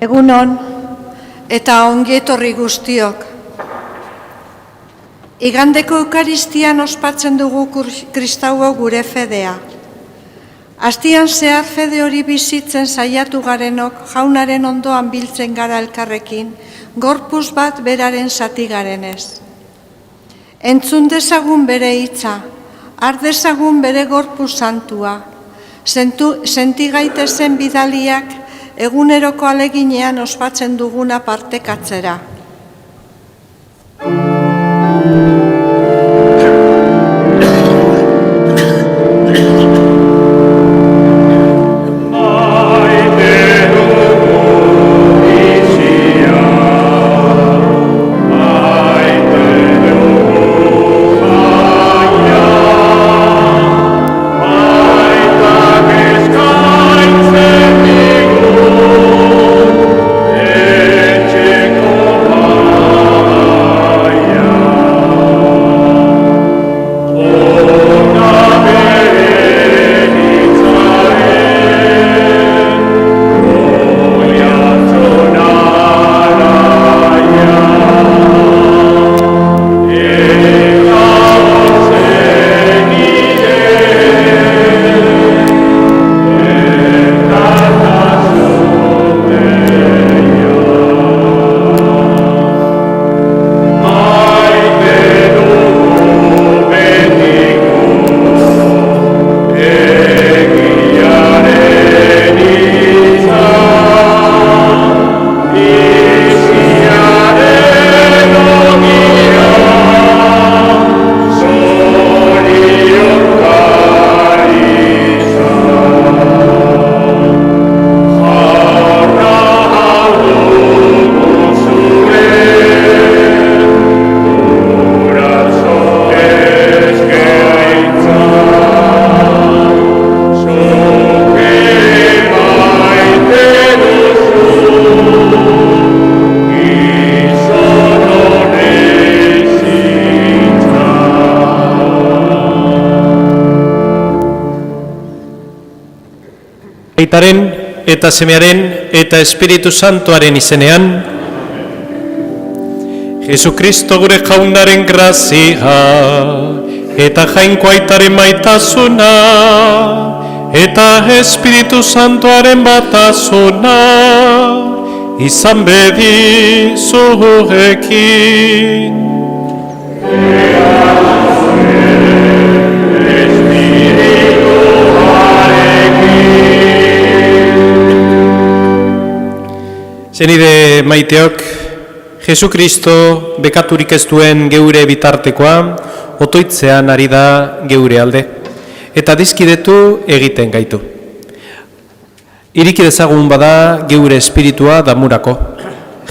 Egunon eta ongietorri guztiok. Igandeko Eukaristian ospatzen dugu kristauo gure fedea. Astian zehar fede hori bizitzen saiatu garenok jaunaren ondoan biltzen gara elkarrekin, gorpuz bat beraren zati garenez. Entzun dezagun bere hitza, har dezagun bere gorpuz santua, senti gaitezen bidaliak eguneroko aleginean ospatzen duguna partekatzera. Aitaren eta Semearen eta Espiritu Santuaren izenean, Jesukristo gure jaunaren grazia eta jainko aitaren maitasuna eta Espiritu Santuaren batasuna izan bedi zuekin. Zenide maiteok, Jesukristo bekaturik ez duen geure bitartekoa, otoitzean ari da geure alde, eta dizkidetu egiten gaitu. Iriki dezagun bada geure espiritua damurako,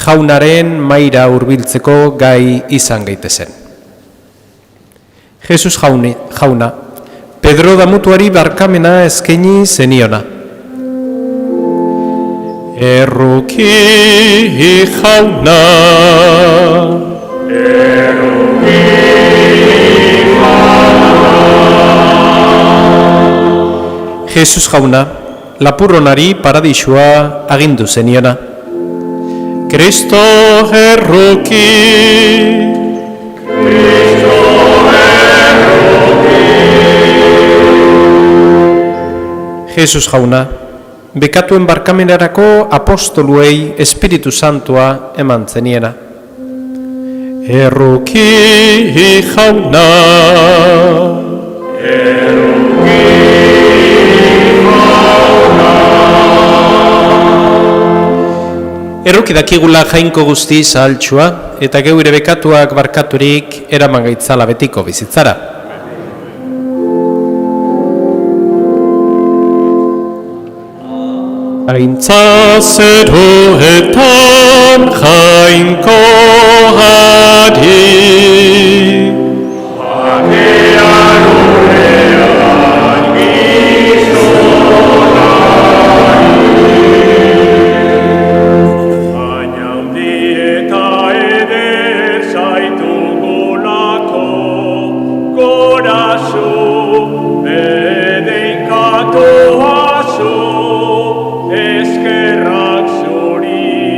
jaunaren maira hurbiltzeko gai izan gaitezen. Jesus jauna, Pedro damutuari barkamena eskaini zeniona. Erruki jauna, erruki jauna. Jesus jauna, lapurronari paradisua agindu zeniona. Kristo erruki, Kristo erruki. Jesus jauna, bekatuen barkamenarako apostoluei Espiritu Santua eman zeniena. Erruki jauna, erruki jauna. Erruki dakigula jainko guzti zahaltsua eta geure bekatuak barkaturik eraman gaitzala betiko bizitzara. Aintza zeruetan jainko hari, bakean urrean gizonari, baina handi eta eder zaitugulako gorazu bedeinkatu azu. Eskerrak zuri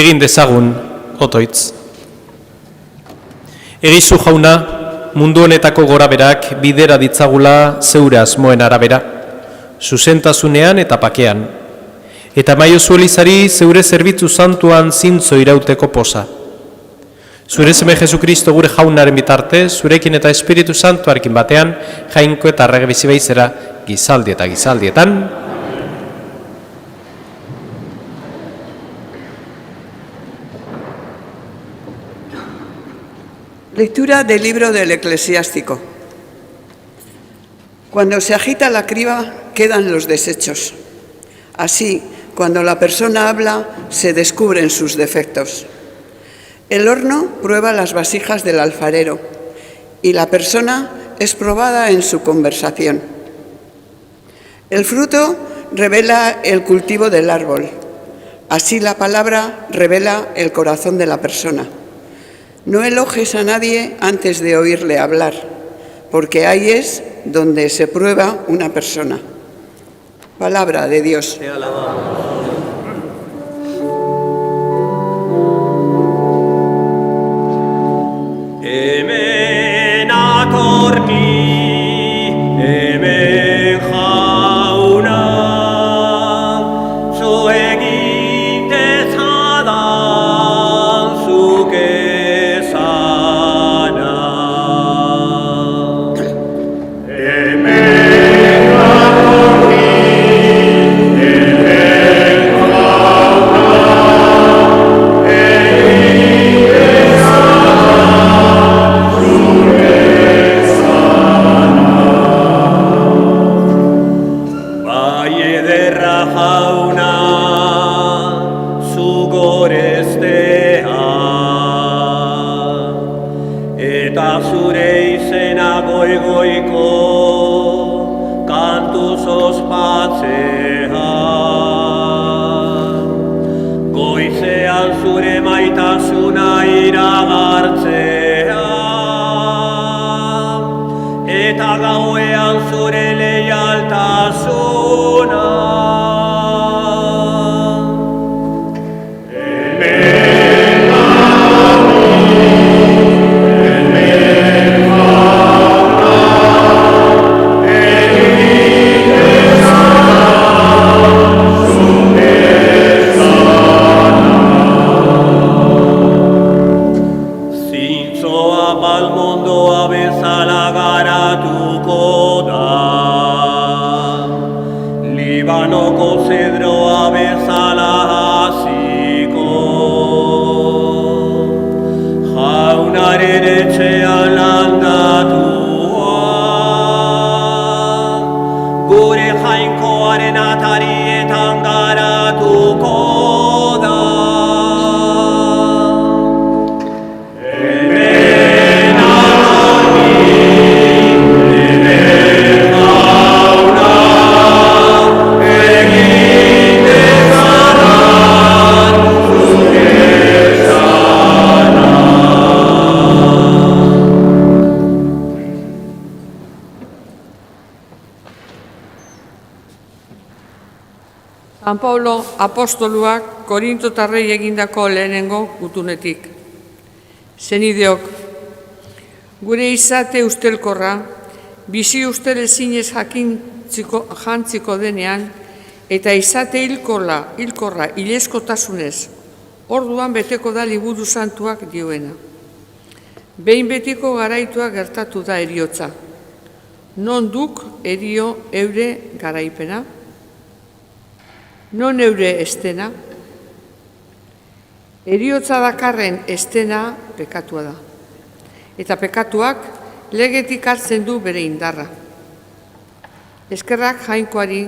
Egin dezagun, otoitz. Egizu jauna, mundu honetako goraberak bidera ditzagula zeure asmoen arabera, zuzentasunean eta pakean, eta maiozu Elizari zeure zerbitzu santuan zintzo irauteko posa. Zure seme Jesukristo gure jaunaren bitarte, zurekin eta Espiritu Santuarekin batean, jainko eta arrege bizi baizera, gizaldi eta gizaldietan. Lectura del libro del Eclesiástico. Cuando se agita la criba, quedan los desechos. Así, cuando la persona habla, se descubren sus defectos. El horno prueba las vasijas del alfarero y la persona es probada en su conversación. El fruto revela el cultivo del árbol. Así la palabra revela el corazón de la persona. No elogies a nadie antes de oírle hablar, porque ahí es donde se prueba una persona. Palabra de Dios. Te alabamos. Hemen atorki, hemen jauna, zu egitezadan zuk esana. Hemen atorki, hemen jauna, bai ederra jauna, zu gorestea, eta zure izena goigoiko kantuz ospatzea. Goizean zure maitasuna iragartzea, eta gauean zure leialtasuna. Zintzoa balmondoa bezala garatuko da, Libanoko zedroa bezala hasiko, jaunaren etxean landatua, gure jainkoaren atarietan garatuko da. San Paulo apostoluak Korintotarrei egindako lehenengo gutunetik. Senideok, gure izate ustelkorra, bizi ustel ezinez jantziko denean, eta izate hilkorra hileskotasunez, orduan beteko da liburu santuak dioena. Behin betiko garaitua gertatu da heriotza. Non duk herio eure garaipena? Non eure estena? Heriotza dakarren estena pekatua da. Eta pekatuak legetik hartzen du bere indarra. Eskerrak jainkoari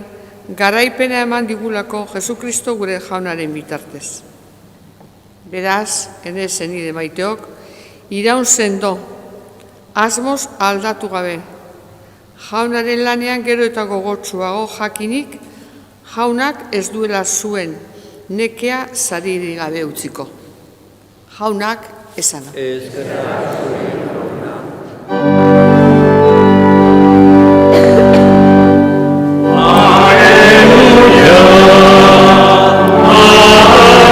garaipena eman digulako Jesukristo gure jaunaren bitartez. Beraz, ene zenide maiteok, iraun sendo, asmoz aldatu gabe. Jaunaren lanean gero eta gogotsuago jakinik, jaunak ez duela zuen nekea sariri gabe utziko. Jaunak esana. Aleluya,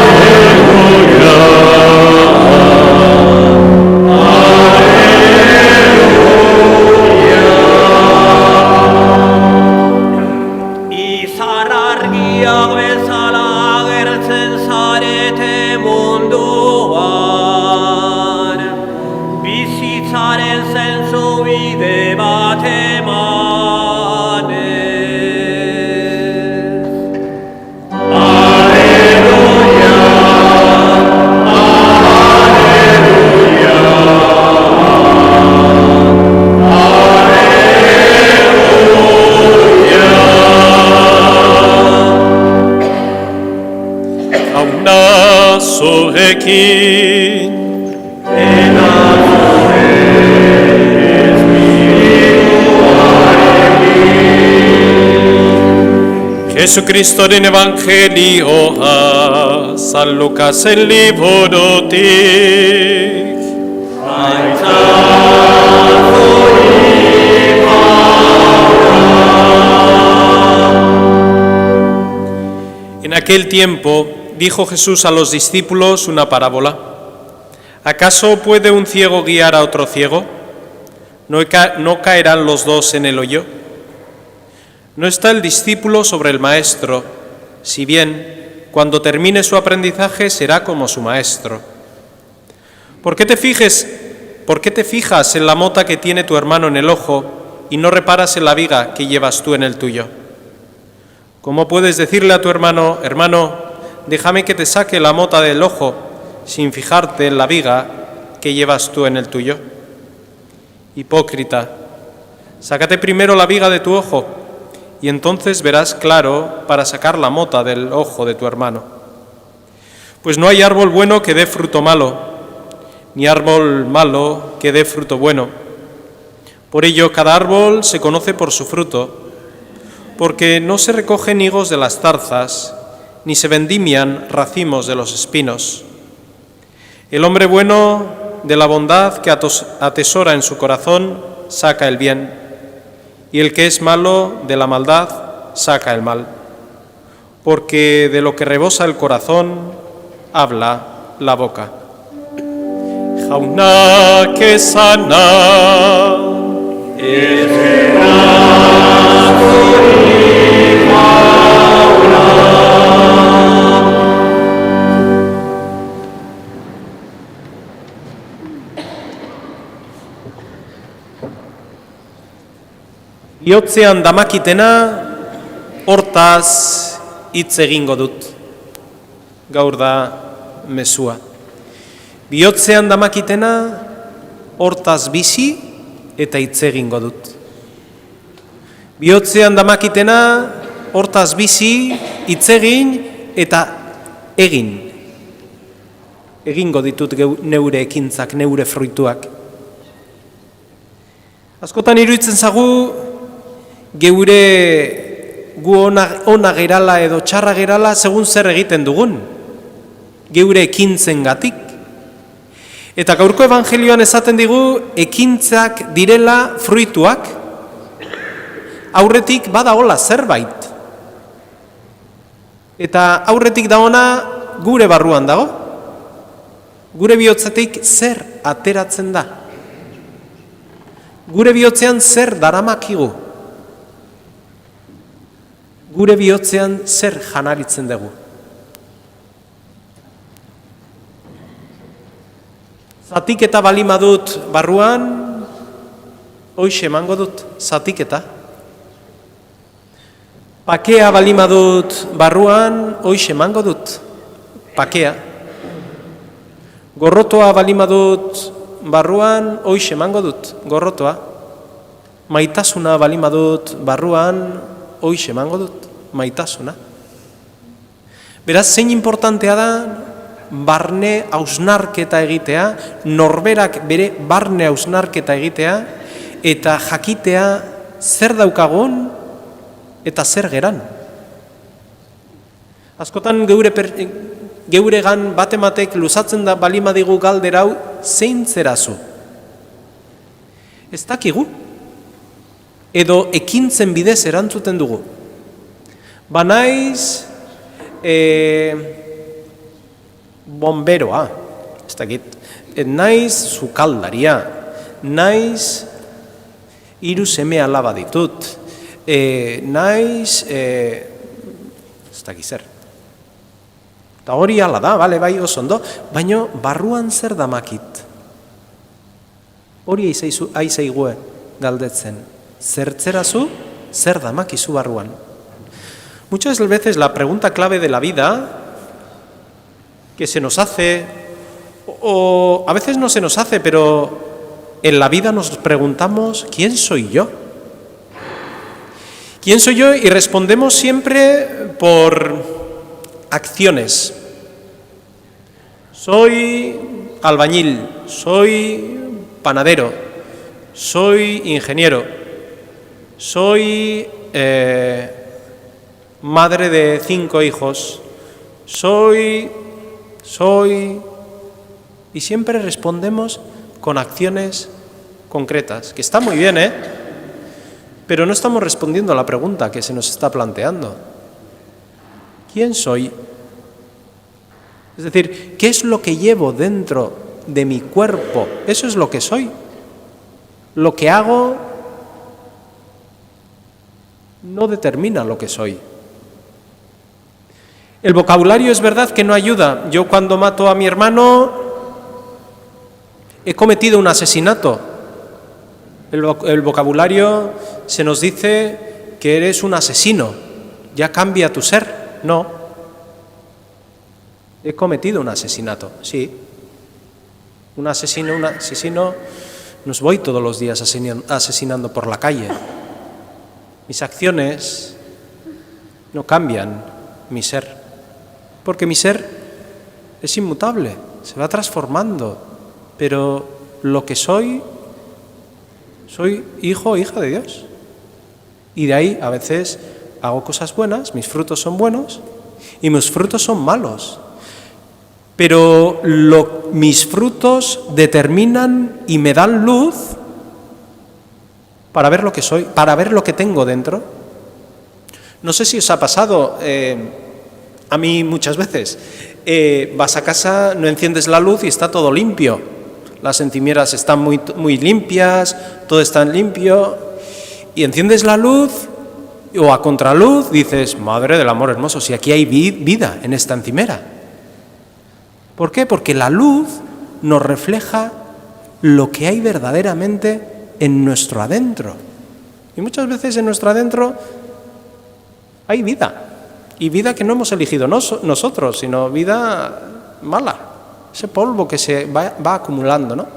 aleluya. Zuriak bezala agertzen zarete munduan, bizitzaren zentzu bide bat emanez. Zurekin Eta zure espirituarekin. Jesucristoren evangelioa San Lukasen liburutik. Aitza zuri En aquel tiempo dijo Jesús a los discípulos una parábola. ¿Acaso puede un ciego guiar a otro ciego? ¿No caerán los dos en el hoyo? No está el discípulo sobre el maestro, si bien cuando termine su aprendizaje será como su maestro. ¿Por qué te fijas en la mota que tiene tu hermano en el ojo y no reparas en la viga que llevas tú en el tuyo? ¿Cómo puedes decirle a tu hermano, hermano, déjame que te saque la mota del ojo, sin fijarte en la viga que llevas tú en el tuyo? Hipócrita, sácate primero la viga de tu ojo, y entonces verás claro para sacar la mota del ojo de tu hermano. Pues no hay árbol bueno que dé fruto malo, ni árbol malo que dé fruto bueno. Por ello, cada árbol se conoce por su fruto, porque no se recogen higos de las zarzas, ni se vendimian racimos de los espinos. El hombre bueno de la bondad que atesora en su corazón saca el bien, y el que es malo de la maldad saca el mal, porque de lo que rebosa el corazón habla la boca. Jauna que sana Bihotzean damakitena, hortaz hitz egingo dut. Gaur da mezua. Bihotzean damakitena, hortaz bizi eta hitz egingo dut. Bihotzean damakitena, hortaz bizi, hitz egin eta egin. Egingo ditut neure ekintzak, neure fruituak. Askotan iruditzen zagu, gu ona gerala edo txarra gerala segun zer egiten dugun, geure ekintzengatik. Eta gaurko evangelioan esaten digu ekintzak direla fruituak, aurretik badagola zerbait. Eta aurretik dagoena gure barruan dago, gure bihotzetik zer ateratzen da. Gure bihotzean zer daramakigu. Gure bihotzean zer janaritzen dugu. Zatiketa balima dut barruan, hoxe emango dut, zatiketa. Pakea balima dut barruan, hoxe emango dut, pakea. Gorrotoa balima dut barruan, hoxe emango dut, gorrotoa. Maitasuna balima dut barruan, hoxe emango dut, maitasuna. Beraz, zein importantea da, barne hausnarketa egitea, norberak bere barne hausnarketa egitea, eta jakitea zer daukagun eta zer geran. Askotan geuregan batematek luzatzen da balima digu galderau zein zerazu. Ez dakigu. Edo ekintzen bidez erantzuten dugu. Banaiz bomberoa, ez dakit, naiz sukaldaria, naiz hiru seme alaba ditut, naiz ez dakit zer. Eta hori hala da, bale, bai oso ondo, baina barruan zer damakit. Hori aizaigue galdetzen. Zertzerazu, zer damakizu barruan. Muchas veces la pregunta clave de la vida que se nos hace, o a veces no se nos hace, pero en la vida nos preguntamos, ¿quién soy yo? ¿Quién soy yo? Y respondemos siempre por acciones. Soy albañil, soy panadero, soy ingeniero, soy madre de 5 hijos, soy, y siempre respondemos con acciones concretas, que está muy bien, pero no estamos respondiendo a la pregunta que se nos está planteando. ¿Quién soy? Es decir, ¿qué es lo que llevo dentro de mi cuerpo? Eso es lo que soy. Lo que hago no determina lo que soy. El vocabulario es verdad que no ayuda. Yo cuando mato a mi hermano he cometido un asesinato. El vocabulario se nos dice que eres un asesino. Ya cambia tu ser. No. He cometido un asesinato, sí. Un asesino, nos voy todos los días asesinando por la calle. Mis acciones no cambian mi ser, porque mi ser es inmutable, se va transformando, pero lo que soy hijo o hija de Dios. Y de ahí a veces hago cosas buenas, mis frutos son buenos y mis frutos son malos. Pero mis frutos determinan y me dan luz para ver lo que soy, para ver lo que tengo dentro. No sé si os ha pasado, a mí muchas veces, vas a casa, no enciendes la luz y está todo limpio. Las encimeras están muy limpias, todo está limpio, y enciendes la luz o a contraluz dices, madre del amor hermoso, si aquí hay vida en esta encimera. ¿Por qué? Porque la luz nos refleja lo que hay verdaderamente en nuestro adentro. Y muchas veces en nuestro adentro hay vida. Y vida que no hemos elegido nosotros, sino vida mala. Ese polvo que se va acumulando, ¿no?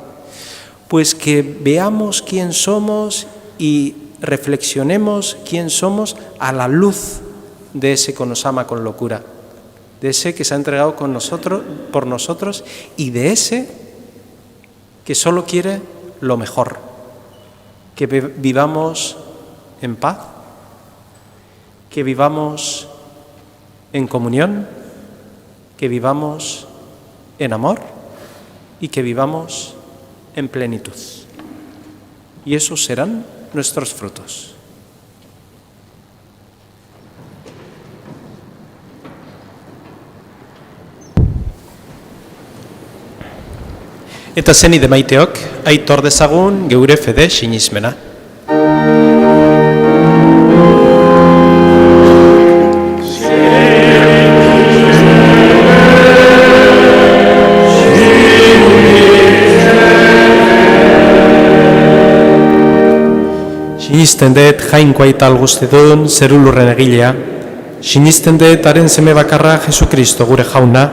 Pues que veamos quién somos y reflexionemos quién somos a la luz de ese que nos ama con locura. De ese que se ha entregado por nosotros y de ese que solo quiere lo mejor, que vivamos en paz, que vivamos en comunión, que vivamos en amor y que vivamos en plenitud. Y esos serán nuestros frutos. Eta zenide maiteok, aitor dezagun geure fede sinismena. Sinisten dut jainkoa ital guztidun zerulurren egilea, sinisten dut haren seme bakarra Jesukristo gure jauna,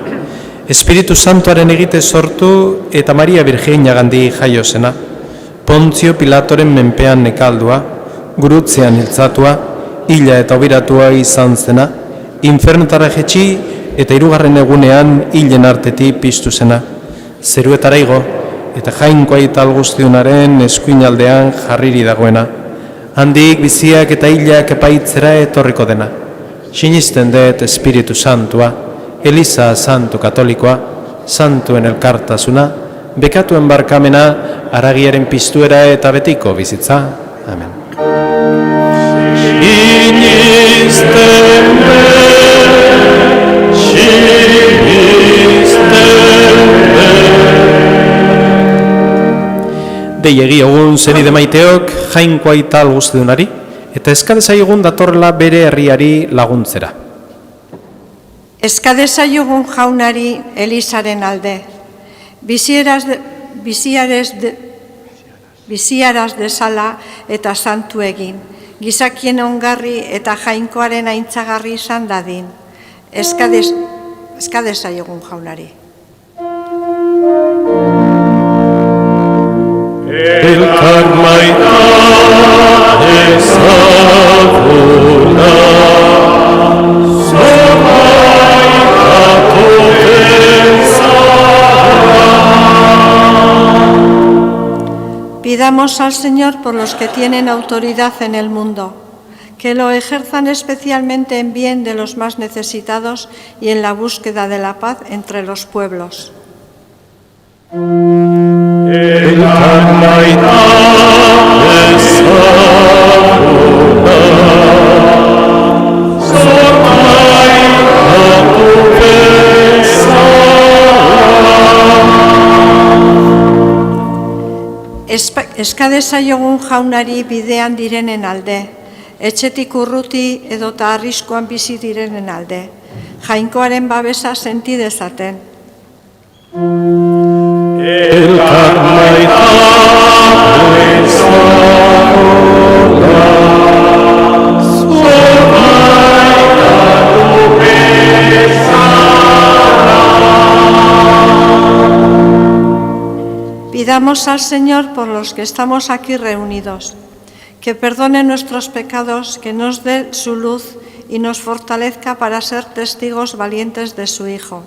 Espiritu Santuaren egite sortu eta Maria Virginiagandi jaio zena, Pontzio Pilatoren menpean nekaldua, gurutzean hiltzatua, hila eta obiratua izan zena, infernetara jetxi eta 3. egunean hilen artetik piztu zena, zeruetara igo eta jainkoa ital guztiunaren eskuinaldean jarriri dagoena, handik biziak eta hilak epaitzera etorriko dena. Sinisten dut Espiritu Santua, Eliza Santu Katolikoa, Santuen elkartasuna, bekatuen barkamena, haragiaren piztuera eta betiko bizitza. Amen. Dei egun zenide maiteok jainkoa ital guztiunari, eta eskadezai egun datorrela bere herriari laguntzera. Eskadezaiogun jaunari Elizaren alde, biziaraz dezala eta santu egin, gizakien ongarri eta jainkoaren aintzagarri izan dadin. Eskadezaiogun jaunari. Elkar maita ezaguna, zomaikatu bezala. Pidamos al Señor por los que tienen autoridad en el mundo, que lo ejerzan especialmente en bien de los más necesitados y en la búsqueda de la paz entre los pueblos. Eskadezaiogun jaunari bidean direnen alde, etxetik urruti edota arriskoan bizi direnen alde, jainkoaren babesa senti dezaten. Elkar maita ezaguna, zomaikatu bezala. Pidamos al Señor por los que estamos aquí reunidos, que perdone nuestros pecados, que nos dé su luz y nos fortalezca para ser testigos valientes de su Hijo.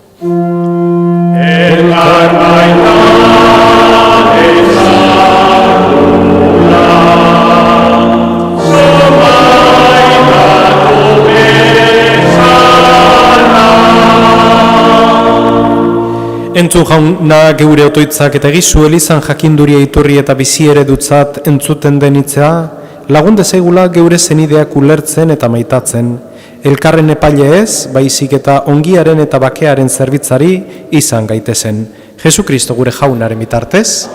Entzun jauna geure otoitzak eta egizu elizan jakinduria iturri eta bizi eredutzat entzuten denitzea, lagun dezagula geure zenideak ulertzen eta maitatzen, elkarren epaile ez, baizik eta ongiaren eta bakearen zerbitzari izan gaitezen. Jesukristo gure jaunaren bitartez.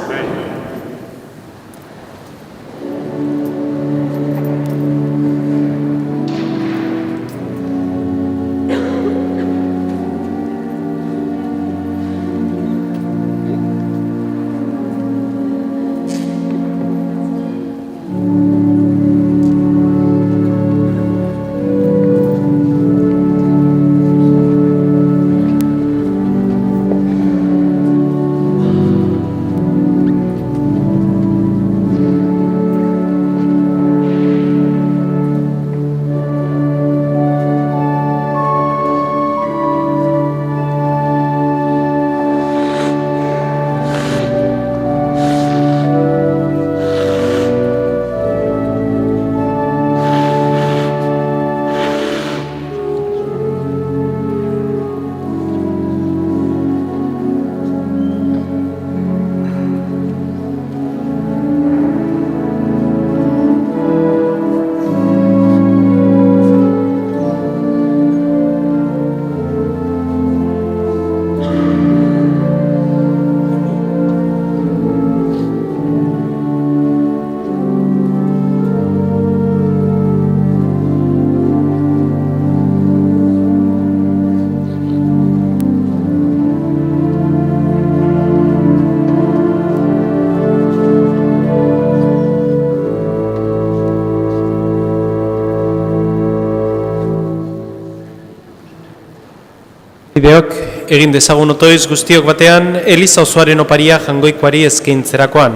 Bideok, egin dezagun otoiz guztiok batean, Eliza osoaren oparia jangoikoari eskaintzerakoan.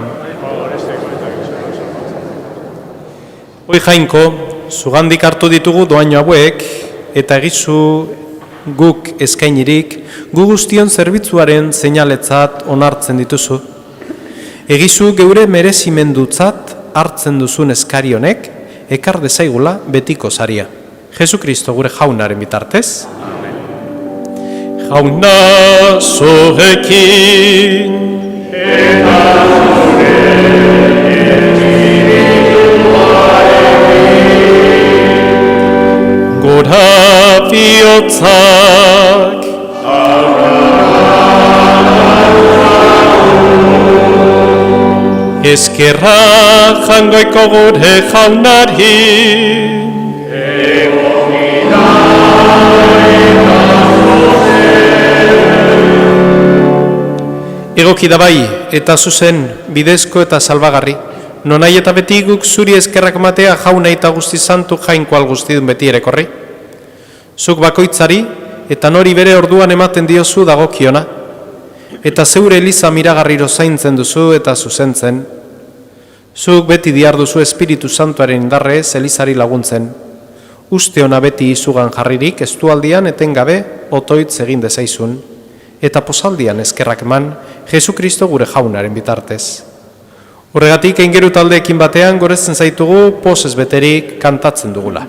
Hoi jainko, zugandik hartu ditugu doaino hauek, eta egizu guk eskainirik, gu guztion zerbitzuaren seinaletzat onartzen dituzu. Egizu geure merezimendutzat hartzen duzun eskari honek, ekar dezaigula betiko saria. Jesukristo gure jaunaren bitartez. Jauna zorekin eta zure espirituarekin gora bihotzak eskerra jangoiko gure jaunari egomida eta Egoki da bai, eta zuzen, bidezko eta salbagarri, nonai eta beti guk zuri eskerrak matea jauna eta guzti santu jainkoal guztidun beti erekorri. Zuk bakoitzari eta nori bere orduan ematen diozu dagokiona, eta zeure eliza miragarriro zaintzen duzu eta zuzentzen. Zuk beti diarduzu Espiritu Santuaren indarrez elizari laguntzen. Uste ona beti izugan jarririk estualdian etengabe otoitz egin dezaizun, eta posaldian eskerrak eman Jesukristo gure jaunaren bitartez. Horregatik eingeru taldeekin batean goretzen zaitugu pozez beterik kantatzen dugula.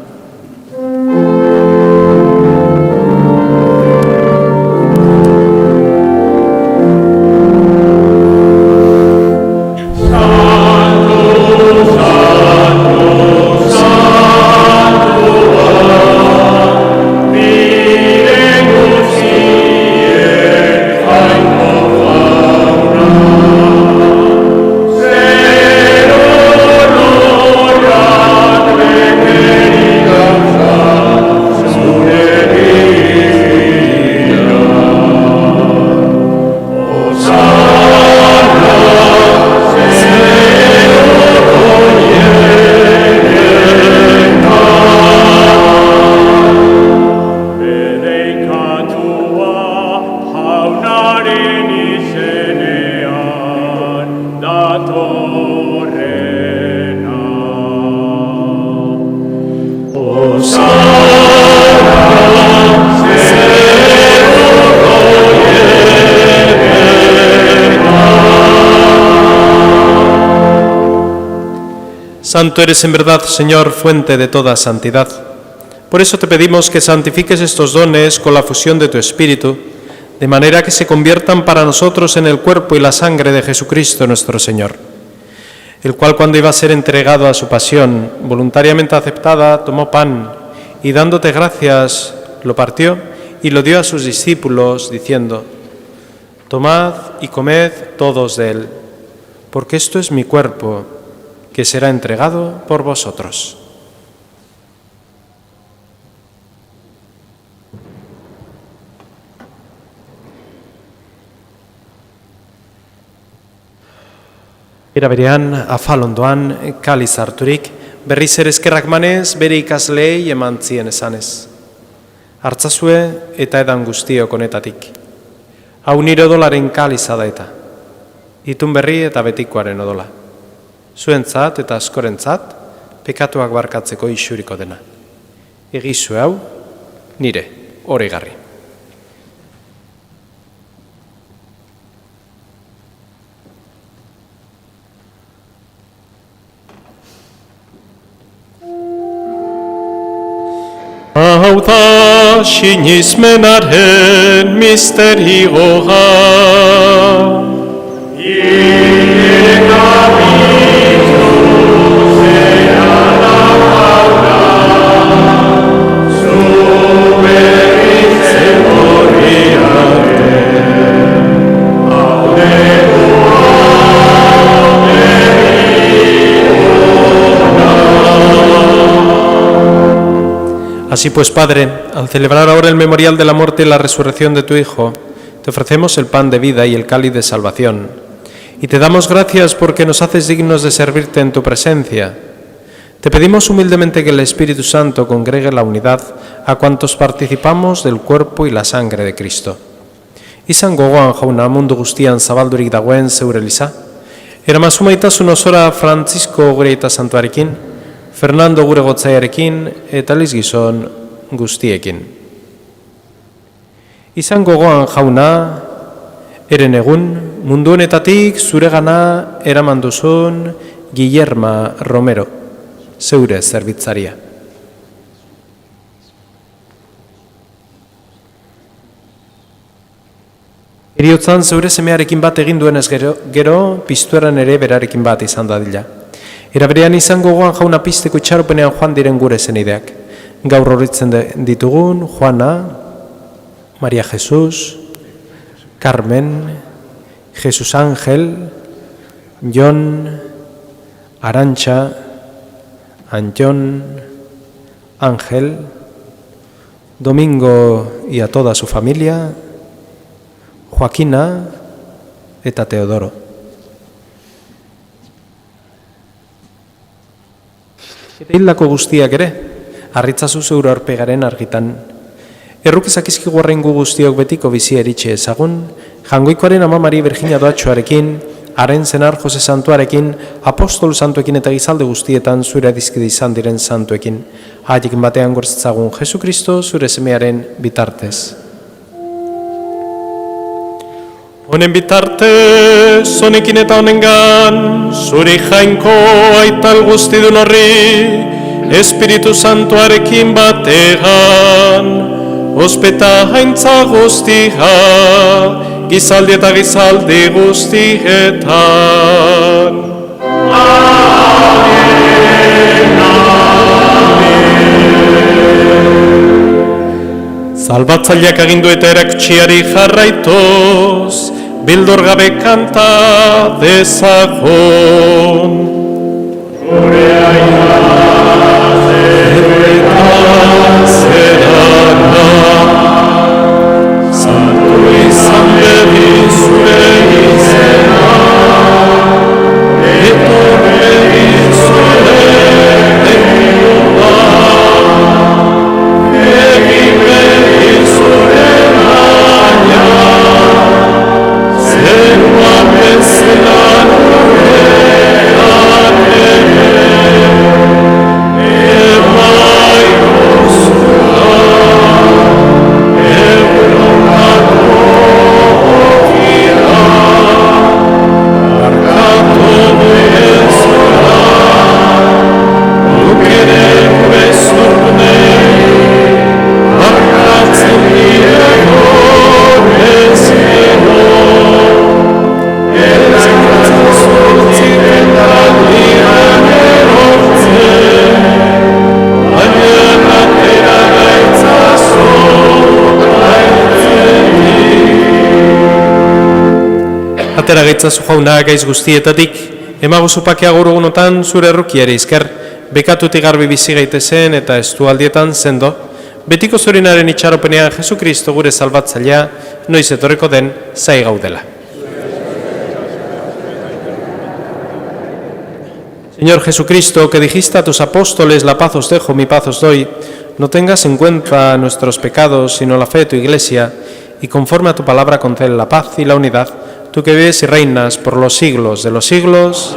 Santo eres en verdad, Señor, fuente de toda santidad. Por eso te pedimos que santifiques estos dones con la fusión de tu Espíritu, de manera que se conviertan para nosotros en el cuerpo y la sangre de Jesucristo nuestro Señor, el cual cuando iba a ser entregado a su pasión, voluntariamente aceptada, tomó pan y dándote gracias lo partió y lo dio a sus discípulos diciendo: tomad y comed todos de él, porque esto es mi cuerpo, que será entregado por vosotros. Era berean, afal ondoan, kaliz harturik, berriz ere eskerrak manez, bere ikasleei eman zien esanez. Hartzazue eta edan guztiok honetatik. Hau nire odolaren kaliza da eta. Itun berri eta betikoaren odola. Zuentzat eta askorentzat, pekatuak barkatzeko isuriko dena. Egizue hau, nire, oregarri. Hau da sinismenaren misterioa. Así pues, Padre, al celebrar ahora el memorial de la muerte y la resurrección de tu Hijo, te ofrecemos el pan de vida y el cáliz de salvación, y te damos gracias porque nos haces dignos de servirte en tu presencia. Te pedimos humildemente que el Espíritu Santo congregue la unidad a cuantos participamos del cuerpo y la sangre de Cristo. Izan gogoan jauna mundu guztian zabaldurik dagoen zeure eliza, eramasumaitasun osora Francisco gure eta santuarekin, Fernando gure gotzaiarekin eta Liz gizon guztiekin. Izan gogoan jauna, eren egun, mundu honetatik zuregana eraman duzun Guillerma Romero, zeure zerbitzaria. Heriotzan zeure semearekin bat egin duenez gero piztueran ere berarekin bat izan dadila. Era berean izango gogoan jauna pizteko itxaropenean joan diren gure zenideak. Gaur horritzen ditugun Juana, Maria Jesus, Carmen, Jesus Ángel, Jon, Arantxa, Antón, Ángel, Domingo y a toda su familia, Joaquina, eta Teodoro. Eta hildako guztiak ere, harritzazu zeure aurpegaren argitan. Errukizak izkigu arrengu guztiok betiko bizia eritxe ezagun, jangoikoaren Ama Mari Virginia doatxoarekin, haren zenar Jose Santuarekin, apostol santuekin eta gizalde guztietan zure dizkide izan diren santuekin, haiekin batean gortzagun Jesu Kristo zure semearen bitartez. Honen bitartez, honekin eta honengan, zuri jainko aital guztidun horri, Espiritu Santuarekin bategan, ospeta haintza guztia, gizaldi eta gizaldi guztietan. Salbatzaileak agindu eta erakutsiari jarraitoz, bildor gabe kanta dezagon. Gure aita zerana, santu izan bedi zure izena, etorri zure eginua, egin bedi zure baina, zeruan bezelan horrean ere, emai gozua, eurokako okira, barkatu bezala, ukere bezurnei, barkatzen diego bezeno, elkartzen zortziren aldian erortzen, baina atera gaitzazo gaitzetik. Atera gaitzazu jauna gaiz guztietatik, emagozu pakea gurugunotan zure errukiari izker, bekatutik garbi bizi gaitezen eta estualdietan sendo, betiko zurinaren itxaropenean Jesu Kristo gure salbatzailea, noiz etorriko den zai gaudela. Señor Jesucristo, que dijiste a tus apóstoles, la paz os dejo, mi paz os doy, no tengas en cuenta nuestros pecados, sino la fe de tu Iglesia, y conforme a tu palabra concede la paz y la unidad, tú que vives y reinas por los siglos de los siglos.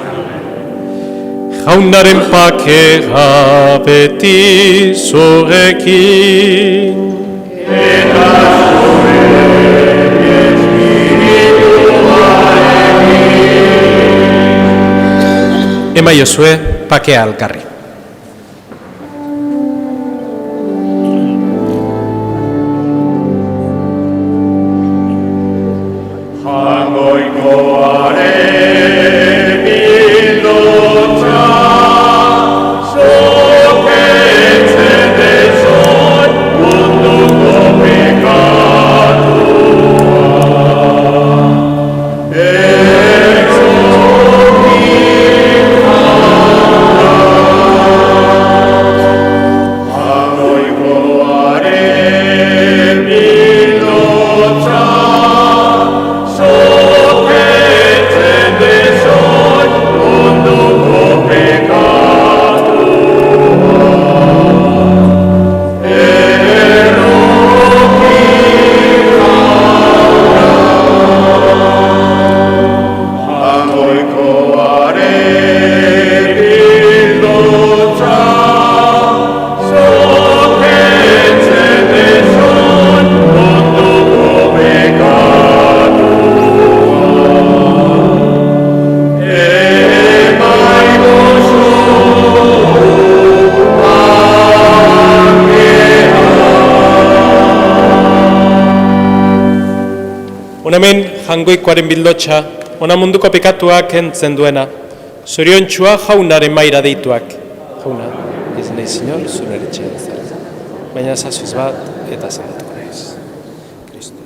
Jaunaren pakea beti zurekin. Emaiozue pakea alkarri. Hemen jangoikoaren bildotxa, ona munduko pekatuak entzen duena, zoriontxua jaunaren maira deituak. Jauna, ez nahi zinor, zure eretxean zara. Baina zazuz bat eta zalatuko naiz. Kristo.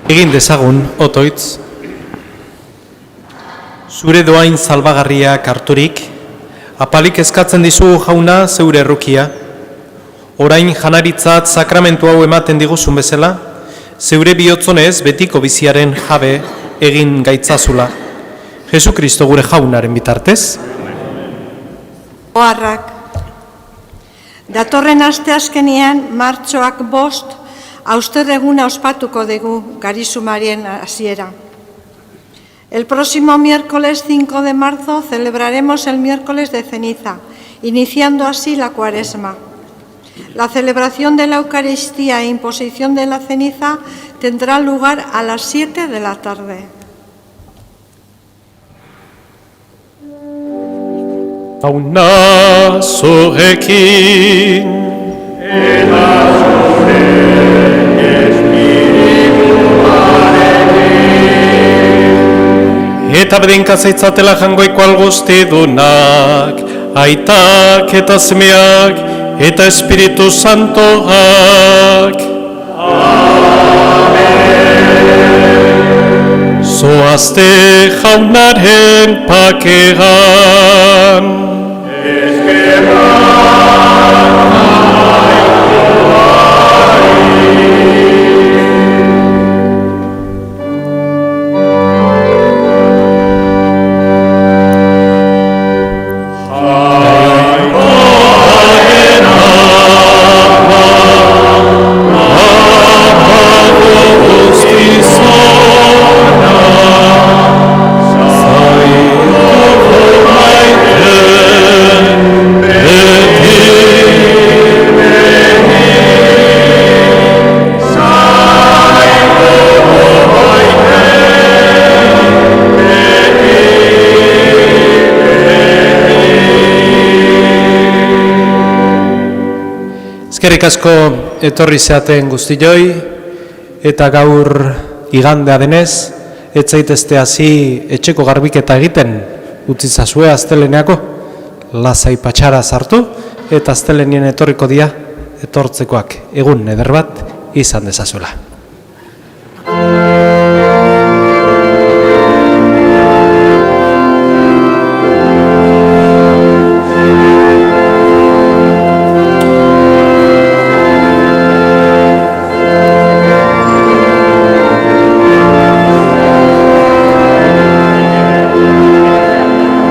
Egin dezagun, otoitz, zure doain salbagarriak harturik, apalik eskatzen dizugu jauna zeure errukia, orain janaritzat sakramentu hau ematen diguzun bezala, zeure bihotzonez betiko biziaren jabe egin gaitzazula. Jesu Kristo gure jaunaren bitartez. Oharrak. Datorren asteazkenean martxoak 5 austerreguna ospatuko dugu Garisumarien hasiera. El próximo miércoles 5 de marzo celebraremos el miércoles de ceniza, iniciando así la cuaresma. La celebración de la Eucaristía e imposición de la ceniza tendrá lugar a las 7 de la tarde. Jauna zurekin, eta zure espirituarekin. eta bedenka zaitzatela jangoiko algozte dunak, Aitak eta semeak eta Espiritu Santoak. Amen. Zoazte jaunaren pakeran. Eskerrik asko etorri zeaten guztioi, eta gaur igandea denez, ez zaitezte hasi etxeko garbiketa egiten, utzi zazue asteleneako, lasai patxara sartu, eta astelenien etorriko dia, etortzekoak egun eder bat izan dezazuela.